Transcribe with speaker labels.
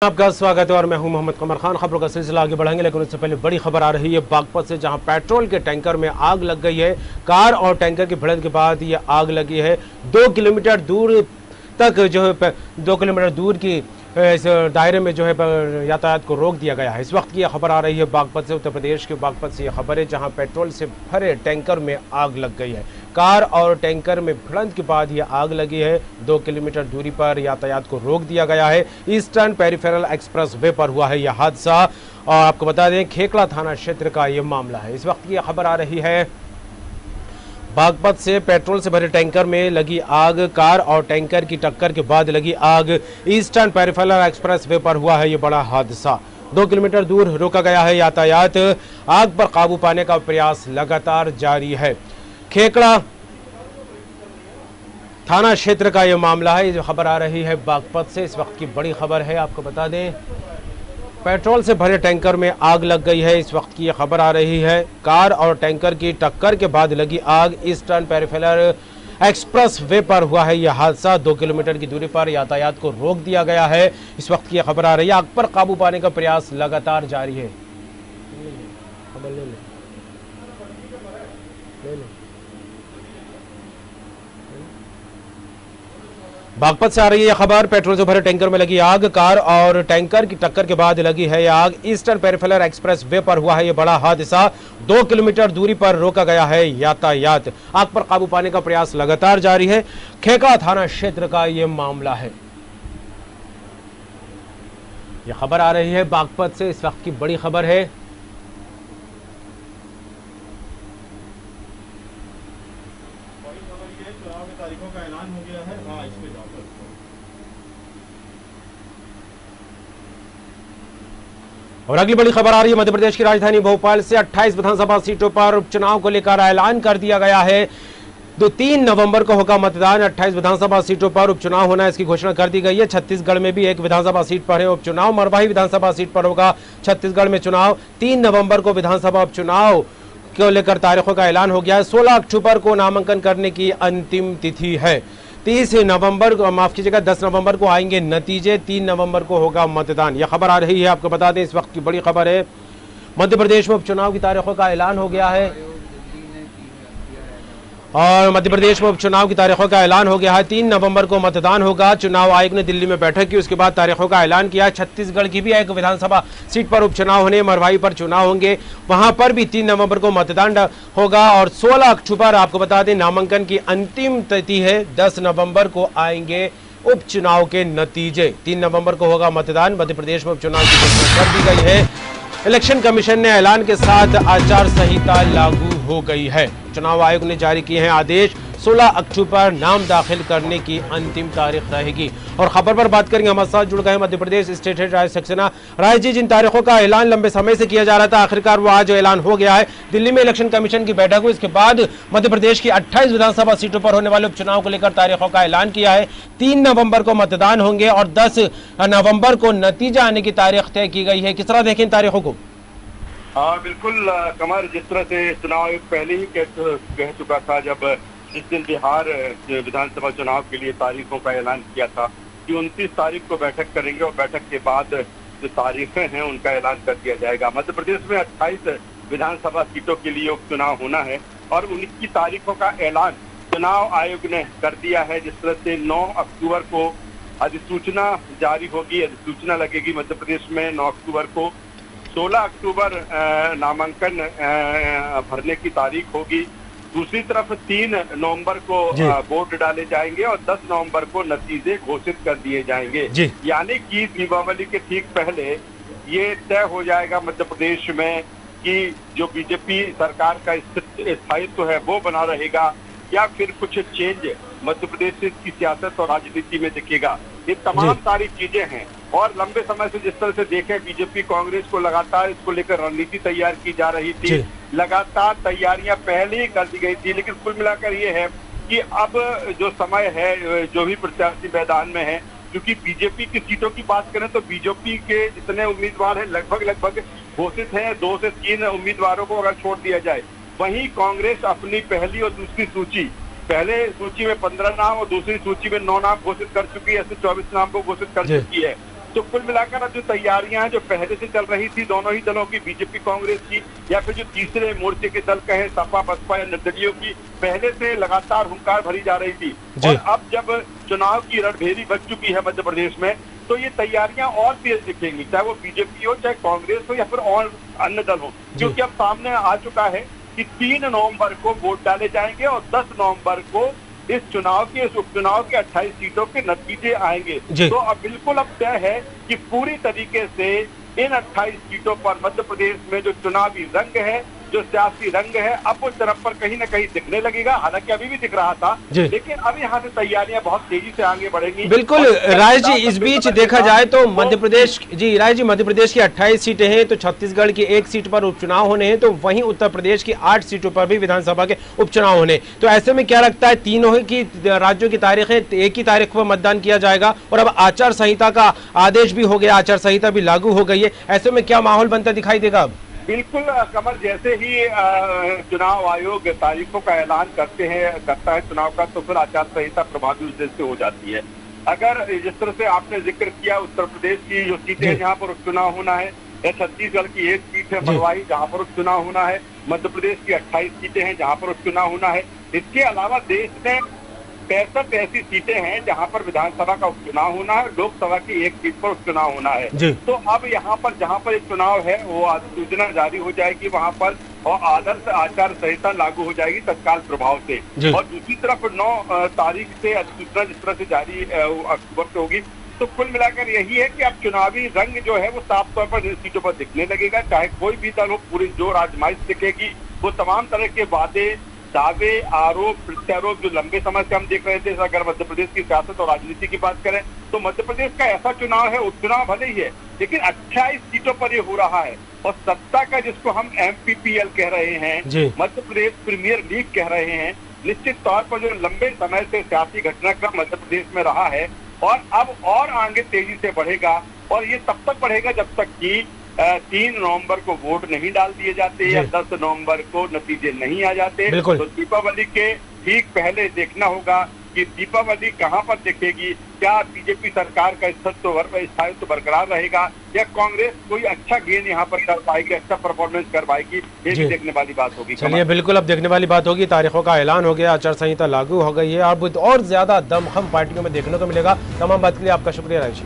Speaker 1: आपका स्वागत है और मैं हूं मोहम्मद कमर खान। खबरों का सिलसिला आगे बढ़ाएंगे, लेकिन उससे पहले बड़ी खबर आ रही है बागपत से, जहां पेट्रोल के टैंकर में आग लग गई है। कार और टैंकर की भिड़ंत के बाद ये आग लगी है। 2 किलोमीटर दूर तक जो है 2 किलोमीटर दूर की इस दायरे में जो है यातायात को रोक दिया गया है। इस वक्त की यह खबर आ रही है बागपत से, उत्तर प्रदेश के बागपत से। यह खबर है जहां पेट्रोल से भरे टैंकर में आग लग गई है। कार और टैंकर में भिड़ंत के बाद यह आग लगी है। 2 किलोमीटर दूरी पर यातायात को रोक दिया गया है। ईस्टर्न पेरिफेरल एक्सप्रेस वे पर हुआ है यह हादसा, और आपको बता दें खेकड़ा थाना क्षेत्र का यह मामला है। इस वक्त की यह खबर आ रही है बागपत से। पेट्रोल से भरे टैंकर में लगी आग, कार और टैंकर की टक्कर के बाद लगी आग। ईस्टर्न पेरिफेरल एक्सप्रेस वे पर हुआ है ये बड़ा हादसा। 2 किलोमीटर दूर रोका गया है यातायात। आग पर काबू पाने का प्रयास लगातार जारी है। खेकड़ा थाना क्षेत्र का यह मामला है। जो खबर आ रही है बागपत से, इस वक्त की बड़ी खबर है। आपको बता दें पेट्रोल से भरे टैंकर में आग लग गई है। इस वक्त की यह खबर आ रही है। कार और टैंकर की टक्कर के बाद लगी आग। ईस्टर्न पेरिफेरल एक्सप्रेस वे पर हुआ है यह हादसा। 2 किलोमीटर की दूरी पर यातायात को रोक दिया गया है। इस वक्त की यह खबर आ रही है। आग पर काबू पाने का प्रयास लगातार जारी है। बागपत से आ रही है खबर। पेट्रोल से भरे टैंकर में लगी आग, कार और टैंकर की टक्कर के बाद लगी है आग। ईस्टर्न पेरिफेरल एक्सप्रेस वे पर हुआ है ये बड़ा हादसा। 2 किलोमीटर दूरी पर रोका गया है यातायात। आग पर काबू पाने का प्रयास लगातार जारी है। खेकड़ा थाना क्षेत्र का ये मामला है। यह खबर आ रही है बागपत से। इस वक्त की बड़ी खबर है।
Speaker 2: तारीखों का ऐलान हो गया है। हाँ, इसमें जाकर
Speaker 1: और अगली बड़ी खबर आ रही है मध्य प्रदेश की राजधानी भोपाल से। 28 विधानसभा सीटों पर उपचुनाव को लेकर ऐलान कर दिया गया है। 3 नवंबर को होगा मतदान। 28 विधानसभा सीटों पर उपचुनाव होना, इसकी घोषणा कर दी गई है। छत्तीसगढ़ में भी एक विधानसभा सीट पर है उपचुनाव। मरवाही विधानसभा सीट पर होगा छत्तीसगढ़ में चुनाव। 3 नवंबर को विधानसभा उपचुनाव को लेकर तारीखों का ऐलान हो गया है। 16 अक्टूबर को नामांकन करने की अंतिम तिथि है। 30 नवंबर को, माफ कीजिएगा 10 नवंबर को आएंगे नतीजे। 3 नवंबर को होगा मतदान। यह खबर आ रही है। आपको बता दें इस वक्त की बड़ी खबर है। मध्य प्रदेश में उपचुनाव की तारीखों का ऐलान हो गया है और मध्य प्रदेश में उपचुनाव की तारीखों का ऐलान हो गया है। 3 नवंबर को मतदान होगा। चुनाव आयोग ने दिल्ली में बैठक की, उसके बाद तारीखों का ऐलान किया। छत्तीसगढ़ की भी एक विधानसभा सीट पर उपचुनाव होने, मरवाही पर चुनाव होंगे, वहां पर भी 3 नवंबर को मतदान होगा। और 16 अक्टूबर आपको बता दें नामांकन की अंतिम तिथि है। 10 नवंबर को आएंगे उपचुनाव के नतीजे। 3 नवंबर को होगा मतदान। मध्य प्रदेश में उपचुनाव की घोषणा कर दी गई है। इलेक्शन कमीशन ने ऐलान के साथ आचार संहिता लागू हो गई है। चुनाव आयोग ने जारी किए हैं आदेश। 16 अक्टूबर नाम दाखिल करने की अंतिम तारीख रहेगी। और खबर पर बात करेंगे, हमारे साथ जुड़ गए मध्य प्रदेश स्टेट हेड राज सक्सेना। राज जी, जिन तारीखों का ऐलान लंबे समय से किया जा रहा था, आखिरकार वो आज ऐलान हो गया है। दिल्ली में इलेक्शन कमीशन की बैठक हुई, इसके बाद मध्य प्रदेश की 28 विधानसभा सीटों पर होने वाले उपचुनाव को लेकर तारीखों का ऐलान किया है। 3 नवंबर को मतदान होंगे और 10 नवंबर को नतीजा आने की तारीख तय की गई है। किस तरह देखें इन तारीखों को?
Speaker 2: हाँ बिल्कुल कमर, जिस तरह से चुनाव आयोग पहले ही कह चुका था, जब जिस दिन बिहार विधानसभा चुनाव के लिए तारीखों का ऐलान किया था कि 29 तारीख को बैठक करेंगे और बैठक के बाद जो तारीखें हैं उनका ऐलान कर दिया जाएगा। मध्य प्रदेश में 28 विधानसभा सीटों के लिए उपचुनाव होना है और उनकी तारीखों का ऐलान चुनाव आयोग ने कर दिया है। जिस तरह से 9 अक्टूबर को अधिसूचना जारी होगी, अधिसूचना लगेगी मध्य प्रदेश में 9 अक्टूबर को। 16 अक्टूबर नामांकन भरने की तारीख होगी। दूसरी तरफ 3 नवंबर को वोट डाले जाएंगे और 10 नवंबर को नतीजे घोषित कर दिए जाएंगे। यानी कि दीपावली के ठीक पहले ये तय हो जाएगा मध्य प्रदेश में कि जो बीजेपी सरकार का स्थायित्व है वो बना रहेगा या फिर कुछ चेंज मध्य प्रदेश की सियासत और राजनीति में दिखेगा। ये तमाम सारी चीजें हैं और लंबे समय से जिस तरह से देखें, बीजेपी कांग्रेस को लगातार इसको लेकर रणनीति तैयार की जा रही थी। लगातार तैयारियां पहले ही कर दी गई थी, लेकिन कुल मिलाकर ये है कि अब जो समय है, जो भी प्रत्याशी मैदान में है, क्योंकि बीजेपी की सीटों की बात करें तो बीजेपी के जितने उम्मीदवार हैं लगभग घोषित हैं। 2 से 3 उम्मीदवारों को अगर छोड़ दिया जाए, वहीं कांग्रेस अपनी पहली और दूसरी सूची, पहले सूची में 15 नाम और दूसरी सूची में 9 नाम घोषित कर चुकी है, ऐसे 24 नाम को घोषित कर चुकी है। तो कुल मिलाकर अब जो तैयारियां हैं जो पहले से चल रही थी दोनों ही दलों की, बीजेपी कांग्रेस की या फिर जो तीसरे मोर्चे के दल कहें सपा बसपा या निर्दलीयों की, पहले से लगातार हुंकार भरी जा रही थी। और अब जब चुनाव की रणभेरी बज चुकी है मध्य प्रदेश में, तो ये तैयारियां और तेज दिखेंगी, चाहे वो बीजेपी हो, चाहे कांग्रेस हो या फिर और अन्य दल हो, क्योंकि अब सामने आ चुका है कि 3 नवंबर को वोट डाले जाएंगे और 10 नवंबर को इस उपचुनाव के 28 सीटों के नतीजे आएंगे। तो अब बिल्कुल अब तय है कि पूरी तरीके से इन 28 सीटों पर मध्य प्रदेश में जो चुनावी रंग है, जो सियासी रंग है, अब उस तरफ पर कहीं न कहीं दिखने लगेगा। हालांकि अभी भी दिख रहा था, लेकिन अब यहाँ से तैयारियां बहुत तेजी से आगे बढ़ेंगी।
Speaker 1: बिल्कुल राज जी, इस बीच देखा जाए तो मध्य प्रदेश राज जी, मध्य प्रदेश की 28 सीटें हैं, तो छत्तीसगढ़ की 1 सीट पर उपचुनाव होने हैं, तो वहीं उत्तर प्रदेश की 8 सीटों पर भी विधानसभा के उपचुनाव होने। तो ऐसे में क्या लगता है, तीनों की राज्यों की तारीखें एक ही तारीख पर मतदान किया जाएगा और अब आचार संहिता का आदेश भी हो गया, आचार संहिता भी लागू हो गई है, ऐसे में क्या माहौल बनता दिखाई देगा? अब
Speaker 2: बिल्कुल कमर, जैसे ही चुनाव आयोग तारीखों का ऐलान करता है चुनाव का, तो फिर आचार संहिता प्रभावी उस दिन से हो जाती है। अगर जिस तरह से आपने जिक्र किया, उत्तर प्रदेश की जो सीटें हैं जहाँ पर उपचुनाव होना है, या छत्तीसगढ़ की 1 सीट है मरवाई जहाँ पर उपचुनाव होना है, मध्य प्रदेश की 28 सीटें हैं जहाँ पर उपचुनाव होना है। इसके अलावा देश में 65 ऐसी सीटें हैं जहां पर विधानसभा का उपचुनाव होना है, लोकसभा की 1 सीट पर उपचुनाव होना है। तो अब यहाँ पर जहां पर एक चुनाव है वो अधिसूचना जारी हो जाएगी वहां पर, और आदर्श आचार संहिता लागू हो जाएगी तत्काल प्रभाव से। और दूसरी तरफ 9 तारीख से अधिसूचना जिस तरह से जारी अक्टूबर से होगी, तो कुल मिलाकर यही है कि अब चुनावी रंग जो है वो साफ तौर पर सीटों पर दिखने लगेगा, चाहे कोई भी दल हो, पूरी जोर आजमाइश दिखेगी। वो तमाम तरह के वादे, दावे, आरोप प्रत्यारोप जो लंबे समय से हम देख रहे थे, अगर मध्य प्रदेश की सियासत और राजनीति की बात करें तो मध्य प्रदेश का ऐसा चुनाव है, उपचुनाव भले ही है, लेकिन 28 सीटों पर ये हो रहा है। और सत्ता का जिसको हम MPPL कह रहे हैं, मध्य प्रदेश प्रीमियर लीग कह रहे हैं, निश्चित तौर पर जो लंबे समय से सियासी घटनाक्रम मध्य प्रदेश में रहा है और अब और आगे तेजी से बढ़ेगा। और ये तब तक बढ़ेगा जब तक कि 3 नवंबर को वोट नहीं डाल दिए जाते या 10 नवंबर को नतीजे नहीं आ जाते। तो दीपावली के ठीक पहले देखना होगा कि दीपावली कहां पर दिखेगी, क्या बीजेपी सरकार का स्थायित्व बरकरार रहेगा या कांग्रेस कोई अच्छा गेन यहां पर कर पाएगी, अच्छा परफॉर्मेंस कर पाएगी, ये भी देखने वाली बात होगी।
Speaker 1: चलिए, बिल्कुल अब देखने वाली बात होगी। तारीखों का ऐलान हो गया, आचार संहिता लागू हो गई है, अब और ज्यादा दमखम पार्टियों में देखने को मिलेगा। तमाम बात के लिए आपका शुक्रिया राज।